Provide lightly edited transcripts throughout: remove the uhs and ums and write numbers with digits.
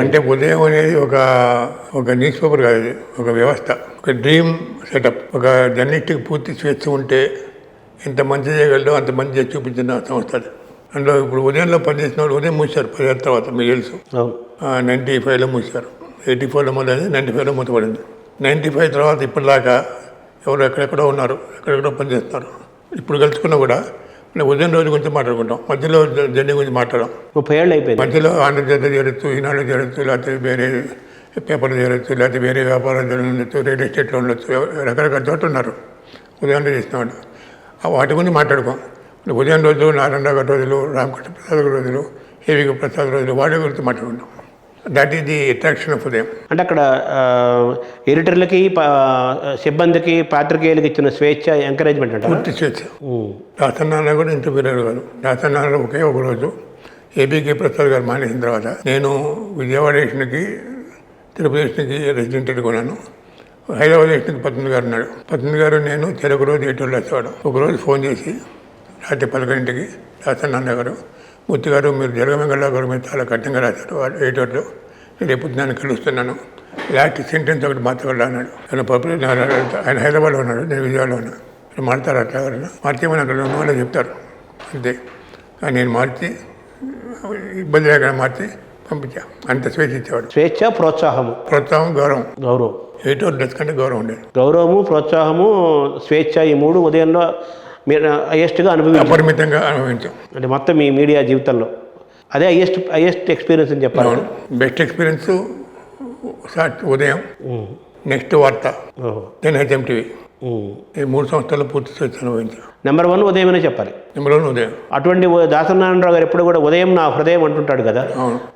అంటే ఉదయం అనేది ఒక న్యూస్ పేపర్ కాదు, ఇది ఒక వ్యవస్థ, ఒక డ్రీమ్ సెటప్. ఒక జర్నలిస్ట్కి పూర్తి స్వేచ్ఛ ఉంటే ఎంత మంచి చేయగలడో అంత మంచి చేసి చూపించిన సంస్థ అది. అందులో ఇప్పుడు ఉదయంలో పనిచేసిన వాళ్ళు ఉదయం మూసారు 10 తర్వాత, మీకు తెలుసు. 95లో మూసారు, 84లో మొదలైంది, 95లో మూతపడింది. 95 తర్వాత ఇప్పటిదాకా ఎవరు ఎక్కడెక్కడో ఉన్నారు, ఎక్కడెక్కడో పనిచేస్తున్నారు. ఇప్పుడు కలుసుకున్నా కూడా ఉదయం రోజు గురించి మాట్లాడుకుంటాం, మధ్యలో జర్నీ గురించి మాట్లాడడం. 30 ఏళ్ళు అయిపోయింది. మధ్యలో ఆంధ్రజ్యోతి చేరొచ్చు, ఈనాడు చేరొచ్చు, లేకపోతే వేరే పేపర్లు చేరొచ్చు, లేకపోతే వేరే వ్యాపారాలు ఉండొచ్చు, రియల్ ఎస్టేట్లో ఉండొచ్చు, రకరకాల చోట్ల ఉన్నారు ఉదయాన్నే చేసినవాడు. వాటి గురించి మాట్లాడుకోం. ఉదయం రోజులు నారాయణరావు గారి రోజులు, రామకృష్ణ ప్రసాద్ గారి రోజులు, ఏవిక ప్రసాద్ రోజులు, వాటి గురించి మాట్లాడుకుంటాం. That is the attraction of ఉదయం. అంటే అక్కడ ఎడిటర్లకి, సిబ్బందికి, పాత్రికేయులకి ఇచ్చిన స్వేచ్ఛ, ఎంకరేజ్మెంట్ అంటే పూర్తి స్వేచ్ఛ. దాసనారాయణ కూడా ఇంటర్వ్యూరాడు కాదు. దాసనారాయణ ఒకే ఒక రోజు ఏబీకే ప్రసాద్ గారు మానేసిన తర్వాత నేను విజయవాడ స్టేషన్కి, తిరుపతి స్టేషన్కి రెసిడెంటెడ్ కొన్నాను. హైదరాబాద్ స్టేషన్కి పత్ని గారు ఉన్నాడు. పత్ని గారు నేను చెరొక రోజు ఎయిటోళ్ళు వచ్చేవాడు. ఒకరోజు ఫోన్ చేసి రాత్రి 11ంటికి దాసనారాయణ గారు, మూర్తి గారు మీరు జలగమంగళ గారు మీరు చాలా కఠినంగా రాశారు ఎయిటోళ్ళు, నేను రేపు దాన్ని కలుస్తున్నాను, లాస్ట్ సెంటెన్స్ ఒకటి మాట్లాడాలి అన్నాడు. ఆయన హైదరాబాద్లో ఉన్నాడు, నేను విజయవాడలో ఉన్నాను. మారుతారు అట్లా ఎవరైనా మార్చేమని అక్కడ ఉన్న వాళ్ళు చెప్తారు అంతే. కానీ నేను మార్చి ఇబ్బంది లేకుండా మార్చి పంపించా. అంత స్వేచ్ఛ ఇచ్చేవాడు. స్వేచ్ఛ, ప్రోత్సాహం, గౌరవం. ఎయిటో డ్రెస్ కంటే గౌరవం ఉండేది. గౌరవము, ప్రోత్సాహము, స్వేచ్ఛ, ఈ మూడు ఉదయంలో మీరు హైయెస్ట్గా అపరిమితంగా అనుభవించాం. అంటే మొత్తం మీ మీడియా జీవితంలో అదే హైయెస్ట్ ఎక్స్పీరియన్స్ అని చెప్పాలి. బెస్ట్ ఎక్స్పీరియన్స్ ఉదయం, నెక్స్ట్ వార్త, దెన్ హెచ్ఎంటీవీ. ఈ 3 సంవత్సరాలు పూర్తి స్వేచ్ఛ అనుభవించాం. నెంబర్ 1 ఉదయమనే చెప్పాలి. నెంబర్ 1 ఉదయం. అటువంటి దాసనారాయణరావు గారు ఎప్పుడు కూడా ఉదయం నా హృదయం అంటుంటాడు కదా.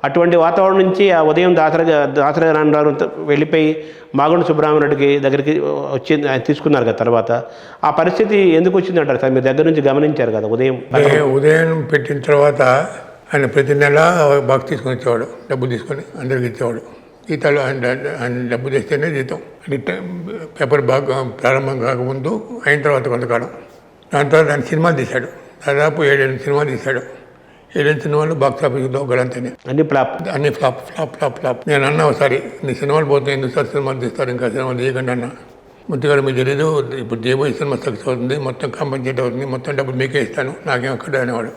అటువంటి వాతావరణం నుంచి ఆ ఉదయం దాసనారాయణరావు వెళ్ళిపోయి మాగుంట సుబ్రహ్మణ్యుడికి దగ్గరికి వచ్చి ఆయన తీసుకున్నారు కదా. తర్వాత ఆ పరిస్థితి ఎందుకు వచ్చింది అంటారు సార్? మీరు దగ్గర నుంచి గమనించారు కదా. ఉదయం పెట్టిన తర్వాత ఆయన ప్రతి నెల బాక్స్ తీసుకొని వచ్చేవాడు, డబ్బు తీసుకొని అందరికి ఇచ్చేవాడు. జీతాలు ఆయన డబ్బు తెస్తేనే జీతం. పేపర్ బాగా ప్రారంభం కాకముందు, అయిన తర్వాత కొంతకాలం. దాని తర్వాత ఆయన సినిమాలు తీశాడు. దాదాపు 7 సినిమాలు తీశాడు. 7 సినిమాలు బాక్స్ ఆఫీస్ దోగలంతనే, అన్ని ఫ్లాప్. నేను అన్నా ఒకసారి, నీ సినిమాలు పోతే ఎందుకు సినిమాలు తీస్తారు, ఇంకా సినిమాలు తీయకండి అన్న. ముత్తిగారు మీకు తెలీదు, ఇప్పుడు చేయబోయే సినిమా సక్సెస్ అవుతుంది, మొత్తం కాంపన్సేట్ అవుతుంది, మొత్తం డబ్బులు మీకే ఇస్తాను, నాకేం అక్కడ అనేవాడు.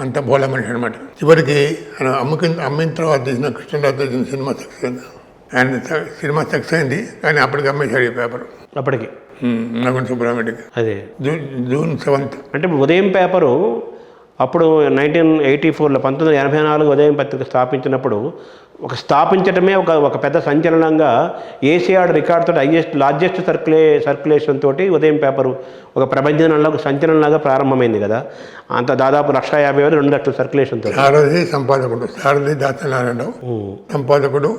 అంత బోలా మనిషి అనమాట. చివరికి ఆయన అమ్మిన తర్వాత తీసిన కృష్ణరాజు తీసిన సినిమా సక్సెస్ అయింది. ఆయన సినిమా సక్సెస్ అయింది, కానీ అప్పటికి అమ్మేశాడు ఈ పేపర్. అప్పటికి మాగుంట సుబ్రహ్మణ్యుడికి. అదే జూన్ 7th. అంటే ఉదయం పేపరు అప్పుడు 1984లో 1984 ఉదయం పత్రిక స్థాపించినప్పుడు స్థాపించడమే ఒక పెద్ద సంచలనంగా ఏషియాడ్ రికార్డుతో లార్జెస్ట్ సర్క్యులేషన్ తోటి ఉదయం పేపరు ఒక ప్రపంచంలో ఒక సంచలనంలాగా ప్రారంభమైంది కదా. అంత దాదాపు 150,000 2 లక్షల సర్క్యులేషన్తో. సంపాదకుడు సారథి దాసనారాయణరావు, సంపాదకుడు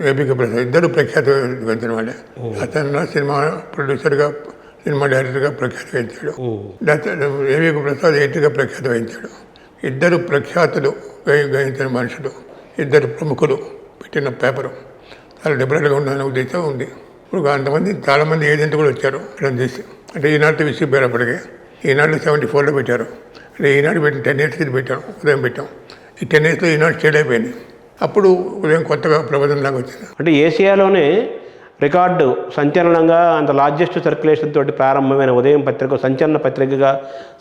ఏబీకే ప్రసాద్, ఇద్దరు ప్రఖ్యాతి గంచిన వాళ్ళే. అతను సినిమా ప్రొడ్యూసర్గా, సినిమా డైరెక్టర్గా ప్రఖ్యాతి వహించాడు. ఏబీకే ప్రసాద్ ఎడిటర్గా ప్రఖ్యాతి వహించాడు. ఇద్దరు ప్రఖ్యాతులు గ్రహించిన మనుషులు, ఇద్దరు ప్రముఖులు పెట్టిన పేపరు చాలా లిబరల్గా ఉండాలనే ఉద్దేశం ఉంది. ఇప్పుడు అంతమంది చాలామంది ఏజెంట్ కూడా వచ్చారు రన్ చేసి. అంటే ఈనాడు విసిగిపోయారు. అప్పటికే ఈనాడు 74లో పెట్టారు. అంటే ఈనాడు పెట్టిన 10 years కింద పెట్టాం, ఉదయం పెట్టాం. ఈ 10 yearsలో ఈనాడు స్టేట్ అయిపోయింది. అప్పుడు ఉదయం కొత్తగా ప్రబోధనలాగా వచ్చింది. అంటే ఏషియాలోనే రికార్డు సంచలనంగా అంత లార్జెస్ట్ సర్క్యులేషన్ తోటి ప్రారంభమైన ఉదయం పత్రిక సంచలన పత్రికగా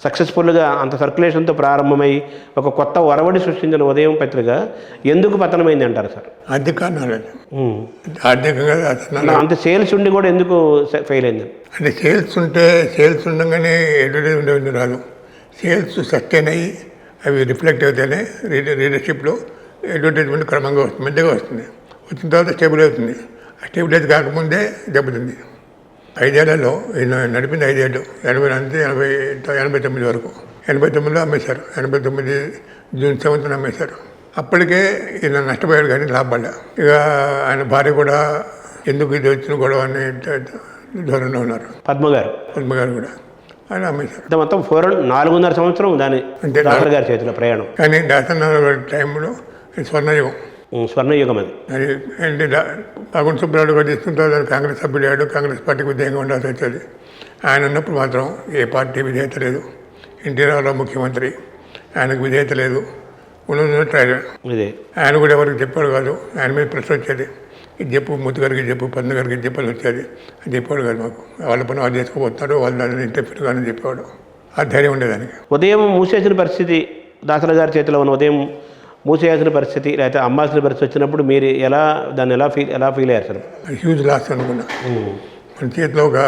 సక్సెస్ఫుల్గా అంత సర్క్యులేషన్తో ప్రారంభమై ఒక కొత్త ఒరవడి సృష్టించిన ఉదయం పత్రిక ఎందుకు పతనమైంది అంటారు సార్? ఆర్థికంగా అంత సేల్స్ ఉండి కూడా ఎందుకు ఫెయిల్ అయింది? అంటే సేల్స్ ఉండగానే అడ్వర్టైజ్మెంట్ రాదు. సేల్స్ సస్టైన్ అయ్యి అవి రిఫ్లెక్ట్ అవుతానే రీడర్షిప్లో అడ్వర్టైజ్మెంట్ క్రమంగా వస్తుంది, మెల్లగా వస్తుంది. వచ్చిన తర్వాత స్టేబుల్ అవుతుంది. స్టేబిలైజ్ కాకముందే దెబ్బతింది. 5 ఏళ్లలో నడిపింది 5 ఏళ్ళు, 80 నుంచి 89 వరకు. 89లో అమ్మేశారు. 89 జూన్ 7th అమ్మేశారు. అప్పటికే ఈయన నష్టపోయాడు, కానీ లాభపడ్డా. ఇక ఆయన భార్య కూడా ఎందుకు ఇది వచ్చిన గొడవ అని దూరంలో ఉన్నారు. పద్మ గారు కూడా ఆయన అమ్మేశారు. మొత్తం 4.5 సంవత్సరం దాని అంటే డాక్టర్ గారి చేతిలో ప్రయాణం. కానీ దాసనారాయణ గారి టైంలో స్వర్ణయుగం అది. అంటే మాగుంట సుబ్రహ్మణ్యుడు గారు తీసుకుంటే కాంగ్రెస్ సభ్యుడు, కాంగ్రెస్ పార్టీకి విధేయంగా ఉండాల్సి వచ్చేది. ఆయన ఉన్నప్పుడు మాత్రం ఏ పార్టీ విధేయత లేదు. ఎన్టీ రామారావు ముఖ్యమంత్రి, ఆయనకు విధేయత లేదు. ఉన్నది ట్రై ఇదే ఆయన కూడా ఎవరికి చెప్పాడు కాదు. ఆయన మీద ప్రశ్న వచ్చేది, ఇది చెప్పు ముత్తు గారికి చెప్పు, పంది గారికి చెప్పాలి వచ్చేది అని చెప్పాడు కాదు. మాకు వాళ్ళ పని వాళ్ళు చేసుకోబోతున్నారు, వాళ్ళు దాన్ని ఇంటర్ఫీర్ కానీ చెప్పేవాడు. ఆ ధైర్యం ఉండేదానికి. ఉదయం మూసేసిన పరిస్థితి, దాసరి గారి చేతిలో ఉన్న ఉదయం మూసేయాల్సిన పరిస్థితి లేకపోతే అమ్మాల్సిన పరిస్థితి వచ్చినప్పుడు మీరు దాన్ని ఎలా ఫీల్ అయ్యారు సార్? హ్యూజ్ లాస్ అనుకున్నా. మన చేతిలో ఒక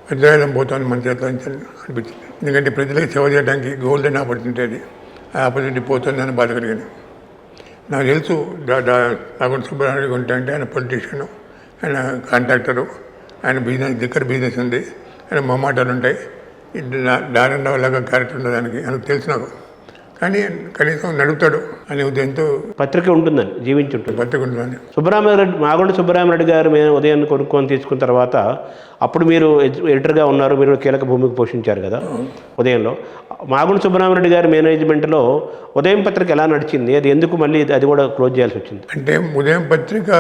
వజ్రాయుధం పోతుంది మన చేతిలో నుంచి అనిపించింది. ఎందుకంటే ప్రజలకు సేవ చేయడానికి గోల్డెన్ ఆపర్చునిటీ అది. ఆ ఆపర్చునిటీ పోతుందని బాధ కలిగింది. నాకు తెలుసు నాగొండ సుబ్రహ్మణ్యం ఉంటే ఆయన పొలిటీషియను, ఆయన కాంట్రాక్టరు, ఆయన బిజినెస్ బిజినెస్ ఉంది, ఆయన మొమ్మాటాలు ఉంటాయి. దారుణ లాగా క్యారెక్టర్ ఉంది దానికి, ఆయనకు తెలుసు నాకు. కానీ కనీసం నడుపుతాడు అనే ఉదయంతో పత్రిక ఉంటుందని జీవించి ఉంటుంది. పత్రిక ఉంటుందని మాగొండ సుబ్బరామరెడ్డి గారు మేము ఉదయాన్ని కొనుక్కొని తీసుకున్న తర్వాత అప్పుడు మీరు ఎడిటర్గా ఉన్నారు, మీరు కీలక భూమికి పోషించారు కదా ఉదయంలో. మాగొండ సుబ్బరామరెడ్డి గారి మేనేజ్మెంట్లో ఉదయం పత్రిక ఎలా నడిచింది, అది ఎందుకు మళ్ళీ అది కూడా క్లోజ్ చేయాల్సి వచ్చింది? అంటే ఉదయం పత్రిక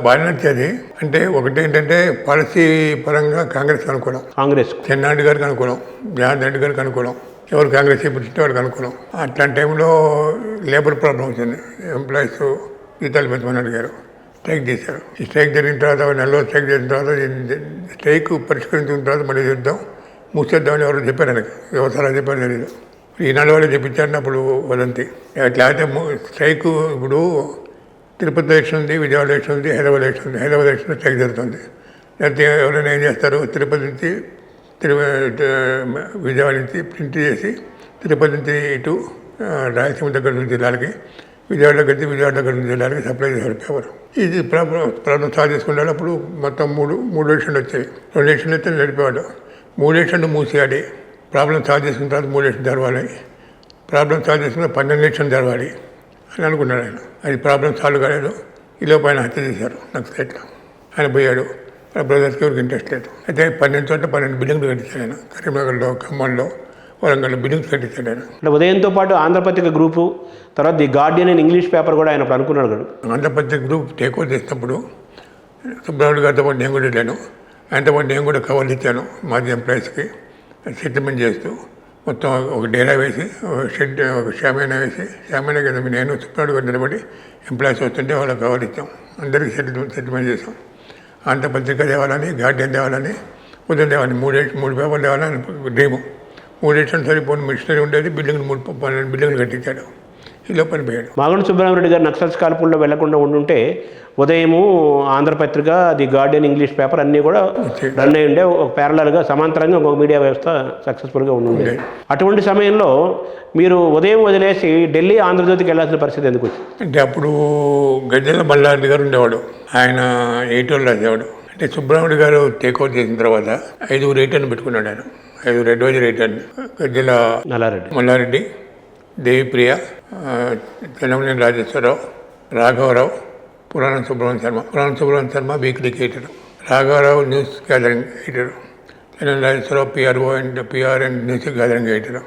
బాగా నడిచేది. అంటే ఒకటి ఏంటంటే పాలసీ పరంగా కాంగ్రెస్ అనుకోవడం, కాంగ్రెస్ చెన్నారెడ్డి గారికి అనుకోవడం, జగన్ రెడ్డి గారికి అనుకోవడం, ఎవరు కాంగ్రెస్ ఇప్పుడు వాడికి అనుకోవడం. అట్లాంటి టైంలో లేబర్ ప్రాబ్లం వచ్చింది. ఎంప్లాయీస్ జీతాలు పెంచమని అడిగారు, స్ట్రైక్ చేశారు. ఈ స్ట్రైక్ జరిగిన తర్వాత నెలలో స్ట్రైక్ చేసిన తర్వాత స్ట్రైక్ పరిష్కరించిన తర్వాత మళ్ళీ చూద్దాం, మూసేద్దామని ఎవరు చెప్పారు ఆయనకి, ఎవరు సలహా చెప్పారు తెలియదు. ఈనాడు వాళ్ళు చెప్పించారని అప్పుడు వదంతి. అట్లా అయితే స్ట్రైక్ ఇప్పుడు తిరుపతి ఎలక్షన్ ఉంది, విజయవాడ ఎలక్షన్ ఉంది, హైదరాబాద్ ఎలక్షన్ ఉంది. హైదరాబాద్ ఎలక్షన్ స్ట్రైక్ జరుగుతుంది. లేకపోతే ఎవరైనా ఏం చేస్తారు, తిరుపతి నుంచి విజయవాడ నుంచి ప్రింట్ చేసి తిరుపతి నుంచి ఇటు రాయలసీమ దగ్గర నుంచి జిల్లాలకి, విజయవాడ దగ్గర నుంచి విజయవాడ దగ్గర నుంచి జిల్లాలకి సప్లై చేశారు పేపర్. ఇది ప్రాబ్లం సాల్వ్ చేసుకున్నాడు. అప్పుడు మొత్తం మూడు ఎలక్షన్లు వచ్చాయి. 2 ఎలక్షన్లు అయితే నడిపేవాడు. 3 ఎలక్షన్లు మూసేయాలి, ప్రాబ్లం సాల్వ్ చేసుకున్న తర్వాత 3 ఎలక్షన్ జరగాలి, ప్రాబ్లం సాల్వ్ చేసుకున్న 12 ఎలక్షన్ జరగాలి అని అనుకున్నాడు ఆయన. అది ప్రాబ్లం సాల్వ్ కాలేదు. ఈలోపు ఆయన హత్య చేశారు నక్సలైట్లో. ఆయన పోయాడు. బ్రదర్స్కి ఎవరికి ఇంట్రెస్ట్ లేదు. అయితే 12 బిల్డింగ్లు కట్టించాడు ఆయన. కరీంనగర్లో, ఖమ్మంలో, వరంగల్లో బిల్డింగ్స్ కట్టించాడు ఆయన. అంటే ఉదయంతో పాటు ఆంధ్రపత్రిక గ్రూపు, తర్వాత ది గార్డియన్ అని ఇంగ్లీష్ పేపర్ కూడా ఆయన అనుకున్నాడు కదా. ఆంధ్రపత్రిక గ్రూప్ టేక్ ఓవర్ చేసినప్పుడు సుబ్రహ్మణ్యం గారితో పాటు నేను కూడా వెళ్ళాను. ఆయనతో పాటు నేను కూడా కవర్లు ఇచ్చాను మాజీ ఎంప్లాయీస్కి సెటిల్మెంట్ చేస్తూ. మొత్తం ఒక డేరా వేసి, ఒక షెడ్, ఒక షామేనా వేసి, షామేనా కదా నేను సుబ్రహ్మణ్యం గారు నిలబడి ఎంప్లాయీస్ వస్తుంటే వాళ్ళకి కవర్ ఇచ్చాం. అందరికీ సెటిల్మెంట్ చేసాం. ఆంధ్రపత్రిక తేవాలని, గార్డియన్ తేవాలని, ఉదయం తేవాలి, 3 పేపర్లు తేవాలని డ్రీము. 3 ఎడిషన్ సరిపోయిన మిషనరీ ఉండేది. 12 బిల్డింగ్లు కట్టించాడు. ఇలా పనిపోయాడు. మాగొండ సుబ్బరామరెడ్డి గారు నక్సల్స్ కాల్పుల్లో వెళ్లకుండా ఉండుంటే ఉదయము Andhra Patrika, the Guardian English paper అన్నీ కూడా రన్ అయి ఉండే, ఒక ప్యారలల్గా సమాంతరంగా ఒక మీడియా వ్యవస్థ సక్సెస్ఫుల్గా ఉండే. అటువంటి సమయంలో మీరు ఉదయం వదిలేసి ఢిల్లీ, ఆంధ్రజ్యోతికి వెళ్ళాల్సిన పరిస్థితి ఎందుకు వచ్చింది? అంటే అప్పుడు గజ్జల మల్లారెడ్డి గారు ఉండేవాడు. ఆయన 8 రోజులు రాసేవాడు. అంటే సుబ్రహ్మణ్యం గారు టేక్ఓవర్ చేసిన తర్వాత 5 రైటర్ని పెట్టుకున్నాడు ఆయన. 5 అడ్వైజర్ రైటర్ని. గజ్జల మల్లారెడ్డి, దేవిప్రియ, చెన్నమనేని రాజేశ్వరరావు, రాఘవరావు, పురాణం సుబ్రహ్మణ్యం శర్మ వీక్లీకి ఎడిటర్, రాఘవరావు news gathering editor, Chennamaneni Rajeshwararao PR and news gathering editor,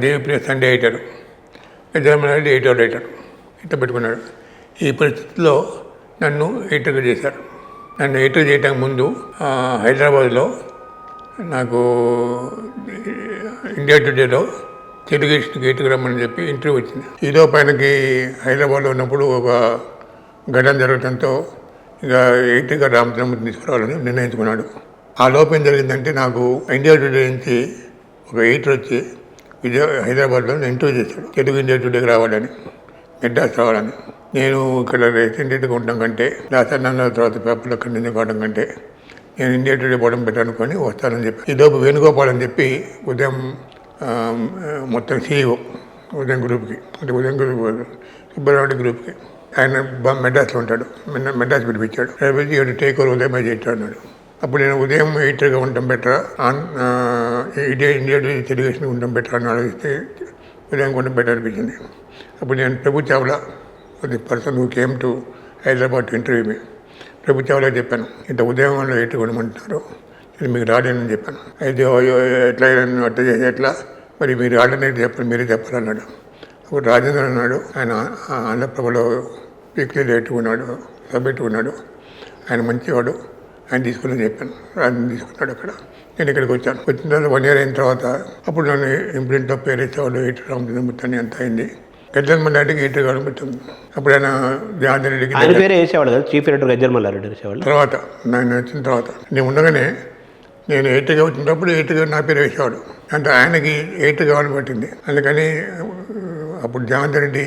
Devipriya Sunday editor, Gajaramareddy editor. ఇట్లా పెట్టుకున్నాడు. ఈ పరిస్థితిలో నన్ను ఎడిటర్గా చేశారు. నన్ను ఎడిటర్ చేయడానికి ముందు హైదరాబాద్లో నాకు ఇండియా టుడేలో తెలుగు ఎడిటర్కి రమ్మని చెప్పి ఇంటర్వ్యూ వచ్చింది. ఈలో పైనకి హైదరాబాద్లో ఉన్నప్పుడు ఒక ఘటన జరగడంతో ఇక ఎడిటర్గా రామచంద్రమూర్తి తీసుకురావాలని నిర్ణయించుకున్నాడు. ఆ లోపం ఏం జరిగిందంటే, నాకు ఇండియా టుడే నుంచి ఒక ఎడిటర్ వచ్చి హైదరాబాద్లో ఇంటర్వ్యూ చేశాడు. తెలుగు ఇండియా టుడేకి రావాలని, మెడ్రాస్ రావాలని. నేను ఇక్కడ రీసెంట్గా ఉండడం కంటే, దాసరి తర్వాత పేపర్లో కంటిన్యూ కావడం కంటే నేను ఇండియా టుడే పోవడం బెటర్ అనుకొని వస్తానని చెప్పి, ఈలోపు వేణుగోపాల్ అని చెప్పి ఉదయం మొత్తం CEO ఉదయం గ్రూప్కి, అంటే ఉదయం గ్రూప్ సుబ్బారెడ్డి గ్రూప్కి, ఆయన మెడ్రాస్లో ఉంటాడు. మెడ్రాస్ పిలిపించాడు. పిలిపించి టేక్ ఓవర్ ఉదయం చేయటం అన్నాడు. అప్పుడు నేను ఉదయం ఎడిటర్గా ఉండటం బెటరా, ఇండియా టెలివిజన్ ఉండటం బెటర్ అని ఆలోచిస్తే ఉదయం ఉండడం బెటర్ అనిపించింది. అప్పుడు నేను Prabhu Chawla, the person who came to Hyderabad to interview me, Prabhu Chawla చెప్పాను, ఇంత ఉదయంలో ఎడిటర్ ఉండమంటున్నారు, ఇది మీకు రాలేనని చెప్పాను. అయితే ఎట్లా అట్లా చేసి ఎట్లా, మరి మీరు ఆల్టర్నేట్ చెప్పండి, మీరే చెప్పాలన్నాడు. అప్పుడు రాజేంద్ర అన్నాడు, ఆయన ఆంధ్రప్రభలో వీక్లీ పెట్టుకున్నాడు, పెట్టుకున్నాడు, ఆయన మంచివాడు, ఆయన తీసుకుని చెప్పాను. రాజేంద్ర తీసుకున్నాడు. అక్కడ నేను ఇక్కడికి వచ్చాను. వచ్చిన తర్వాత 1 year అయిన తర్వాత అప్పుడు నన్ను ఇంప్రింట్లో పేరు ఇచ్చేవాడు, ఎడిటర్ రామచంద్రమూర్తి అని అంత అయింది. గజ్జల మల్లారెడ్డికి ఎడిటర్ కావాలని పెట్టింది. అప్పుడు ఆయన జనార్దన్ రెడ్డికి ఆయన పేరే వేసేవాడు కదా, చీఫ్ ఎడిటర్ గజ్జల మల్లారెడ్డి వేసేవాళ్ళు. తర్వాత నేను వచ్చిన తర్వాత నేను ఉండగానే నేను ఎడిటర్గా వచ్చినప్పుడు ఎడిటర్గా నా పేరు వేసేవాడు. అంటే ఆయనకి ఎడిటర్ కావాలని పట్టింది. అందుకని అప్పుడు జనార్దన్ రెడ్డి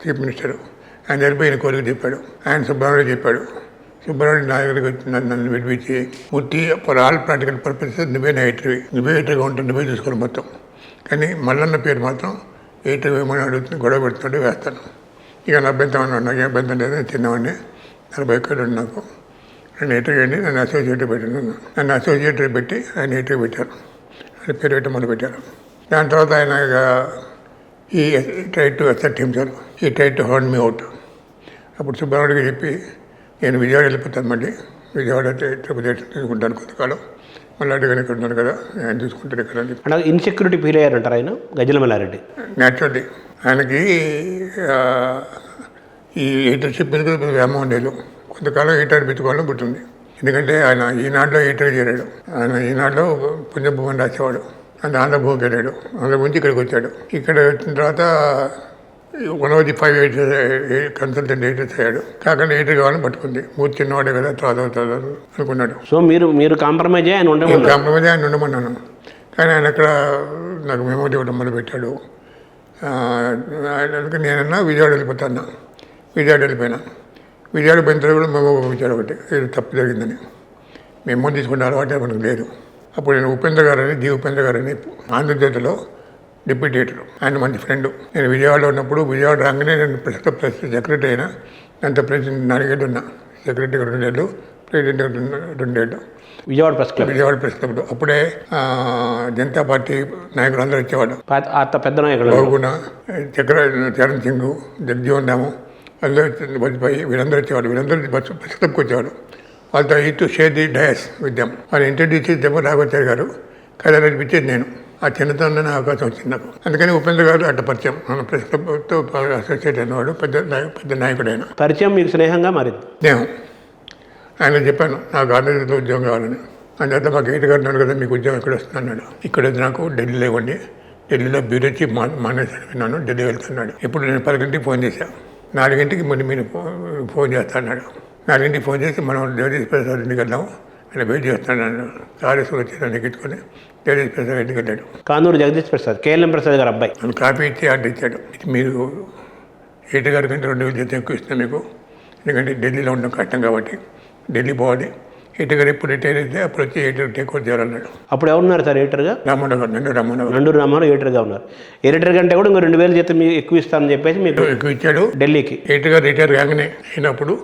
చీఫ్ మినిస్టర్, ఆయన జరిపి ఈయన కోరిక చెప్పాడు. ఆయన సుబ్బారెడ్డి చెప్పాడు. సుబ్బారెడ్డి నా దగ్గరికి వచ్చి నన్ను విడిపించి మూర్తి ఫర్ ఆల్ ప్రాక్టికల్ పర్పసెస్ నువ్వే నా ఎడిటర్వి, నువ్వే ఎడిటర్గా ఉంటావు, నువ్వే చూసుకోవాలి మొత్తం. కానీ మల్లన్న పేరు మాత్రం ఎడిటర్ వేయమని అడుగుతుంది, గొడవ పెడుతుంటే వేస్తాను. ఇక నా అభ్యంతరం అన్నాడు. నాకు అభ్యంతరం లేదు, చిన్నవాడిని 40 ఎకరాలు నాకు, నన్ను ఎడిటర్ చేయండి, నన్ను అసోసియేటర్ పెట్టాను. నన్ను అసోసియేటర్ పెట్టి ఆయన ఎడిటర్ పెట్టారు. ఆయన పేరు పెట్ట మొదలు పెట్టారు. దాని తర్వాత ఆయన ఈ ట్రై టు అసెప్ట్ హిమ్సెల్ఫ్, ఈ try to hold me out. అప్పుడు సుబ్బారెడ్డికి చెప్పి నేను విజయవాడ వెళ్ళిపోతాను, మళ్ళీ విజయవాడ తిరుపతి తీసుకుంటాను కొంతకాలం, మళ్ళీ అడిగాను ఇక్కడ ఉన్నాను కదా, ఆయన చూసుకుంటాడు ఇక్కడ అని. అంటే ఇన్సెక్యూరిటీ ఫీల్ అయ్యారంటారు ఆయన గజ్జల మల్లారెడ్డి. న్యాచురల్లీ ఆయనకి ఈ ఎడిటర్షిప్ మీద వ్యామోహం లేదు. కొంతకాలం ఎడిటర్ పెట్టుకోవాలని పుట్టింది. ఎందుకంటే ఆయన ఈనాడులో ఎడిటర్ చేరాడు. ఆయన ఈనాడులో పుణ్యభూమని రాసేవాడు. అది ఆంధ్రభూమికి వెళ్ళాడు. ఆంధ్రభూమికి ఇక్కడికి వచ్చాడు. ఇక్కడ వచ్చిన తర్వాత 1 of the 5 కన్సల్టెంట్ ఎడిటర్స్ అయ్యాడు. కాకుండా ఎడిటర్ కావాలని పట్టుకుంది. మూర్తి చిన్నవాడే కదా, తర్వాత అనుకున్నాడు. సో మీరు కాంప్రమైజ్ ఆయన కాంప్రమైజ్ ఆయన ఉండమన్నాను. కానీ ఆయన అక్కడ నాకు మెమోరీ ఇవ్వడం మొదలుపెట్టాడు. అందుకని నేనన్నా విజయవాడ వెళ్ళిపోతాను. విజయవాడ వెళ్ళిపోయినా. విజయవాడ పోయిన తర్వాత కూడా మెమో పంపించాడు ఒకటి, ఏదో తప్పు జరిగిందని. మెమో తీసుకునే అలవాటు మనకు లేదు. అప్పుడు నేను ఉపేంద్ర గారని, ఉపేంద్ర గారని ఆంధ్రజ్యోతిలో డిప్యూటీ ఎడిటర్, ఆయన మంచి ఫ్రెండ్. నేను విజయవాడలో ఉన్నప్పుడు విజయవాడ రాగానే నేను ప్రెస్ సెక్రటరీ అయినా. అంత ప్రెసిడెంట్ 4 ఏళ్ళు ఉన్నా, సెక్రటరీగా 2 ఏళ్ళు, ప్రెసిడెంట్ 2 ఏళ్ళు. విజయవాడ ప్రెస్ క్లబ్ అప్పుడే జనతా పార్టీ నాయకులు అందరూ వచ్చేవాడు. పెద్ద నాయకులు బాగున చరణ్ సింగ్, జగ్జీవన్ రాము, అందరూ వాజ్పేయి, వీళ్ళందరూ వచ్చేవాడు. వీళ్ళందరూ ప్రెస్ క్లబ్కి వచ్చేవాడు. వాళ్ళతో టు షేర్ ది డయాస్ విద్యం. వాళ్ళు ఇంట్రడ్యూస్ చేసేమో రాఘవాచారి గారు కథ నడిపించేది నేను. ఆ చిన్నతనంలోనే అవకాశం వచ్చింది నాకు. అందుకని ఉపేంద్ర గారు అట్ట పరిచయం, మన ప్రెస్ క్లబ్తో అసోసియేట్ అయినవాడు, పెద్ద నాయకుడు ఆయన. పరిచయం మీకు స్నేహంగా మారింది. స్నేహం. ఆయన చెప్పాను నాకు ఆంధ్రప్రదేశ్లో ఉద్యోగం కావాలని. అందువల్ల మాకు ఎయిట్ గారు ఉన్నాడు కదా, మీకు ఉద్యోగం ఎక్కడ వస్తున్నాడు. ఇక్కడ నాకు ఢిల్లీలో ఇవ్వండి, ఢిల్లీలో బ్యూరో చీఫ్ మానేసాను విన్నాను, ఢిల్లీ వెళ్తున్నాడు. ఇప్పుడు నేను 10 గంటకి ఫోన్ చేశాను. 4 గంటకి ముందు మీరు ఫోన్ చేస్తా అన్నాడు. 4 గంటకి ఫోన్ చేసి మనం జగదీష్ ప్రసాద్ ఇంటికి వెళ్దాం, ఆయన వెయిట్ చేస్తాను అన్నాడు. ఆర్ఎస్లో వచ్చి ఎక్కించుకొని జగదీష్ ప్రసాద్ ఇంటికి వెళ్ళాడు. కానూరు జగదీష్ ప్రసాద్, కేఎల్ఎం ప్రసాద్ గారు అబ్బాయి. ఆయన కాపీ ఇచ్చి ఆర్డర్ ఇచ్చాడు. మీరు ఎయిట్ గారి కంటే 2000 జీతం ఎక్కువ ఇస్తాను మీకు, ఎందుకంటే ఢిల్లీలో ఉండడం కష్టం కాబట్టి ఢిల్లీ పోవాలి. ఎయిట్ గారు ఎప్పుడు రిటైర్ అయితే అప్పుడు వచ్చి ఎయిటర్ టేక్ ఓవర్ చేయాలన్నాడు. అప్పుడు ఎవరున్నారు సార్ ఎడిటర్గా? రామారావు గారు, నండూరు రామారావు ఎడిటర్గా ఉన్నారు. ఎడిటర్ కంటే కూడా ఇంకో 2000 జీతం ఎక్కువ ఇస్తానని చెప్పేసి మీకు ఎక్కువ ఇచ్చాడు. ఢిల్లీకి ఎయిట్ గారు రిటైర్ కాగానే అయినప్పుడు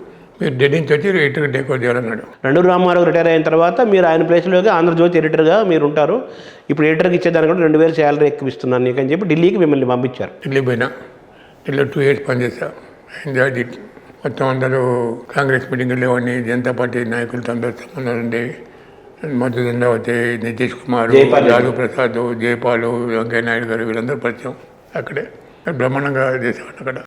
మీరు ఢిల్లీ నుంచి వచ్చి ఎడిటర్ టేక్ ఓవర్ చేయాలన్నాడు. నండూరు రామారావు రిటైర్ అయిన తర్వాత మీరు ఆయన ప్లేస్లోకి ఆంధ్రజ్యోతి ఎడిటర్గా మీరు ఉంటారు. ఇప్పుడు ఎడిటర్కి ఇచ్చేదానికి కూడా 2000 శాలరీ ఎక్కువ ఇస్తున్నాను నీకు అని చెప్పి ఢిల్లీకి మిమ్మల్ని పంపించారు. ఢిల్లీ పోయినా, ఢిల్లీలో 2 years పనిచేసా. Enjoy the. మొత్తం అందరూ కాంగ్రెస్ మీటింగ్ వెళ్ళేవాడిని, జనతా పార్టీ నాయకులతో అందరూ సంబంధాలు ఉండేవి. మధు దండావతి, నితీష్ కుమార్, లాలూ ప్రసాద్, జయపాల్, వెంకయ్య నాయుడు గారు, వీళ్ళందరూ పరిచయం. అక్కడే బ్రహ్మాండంగా చేసేవాడిని అక్కడ.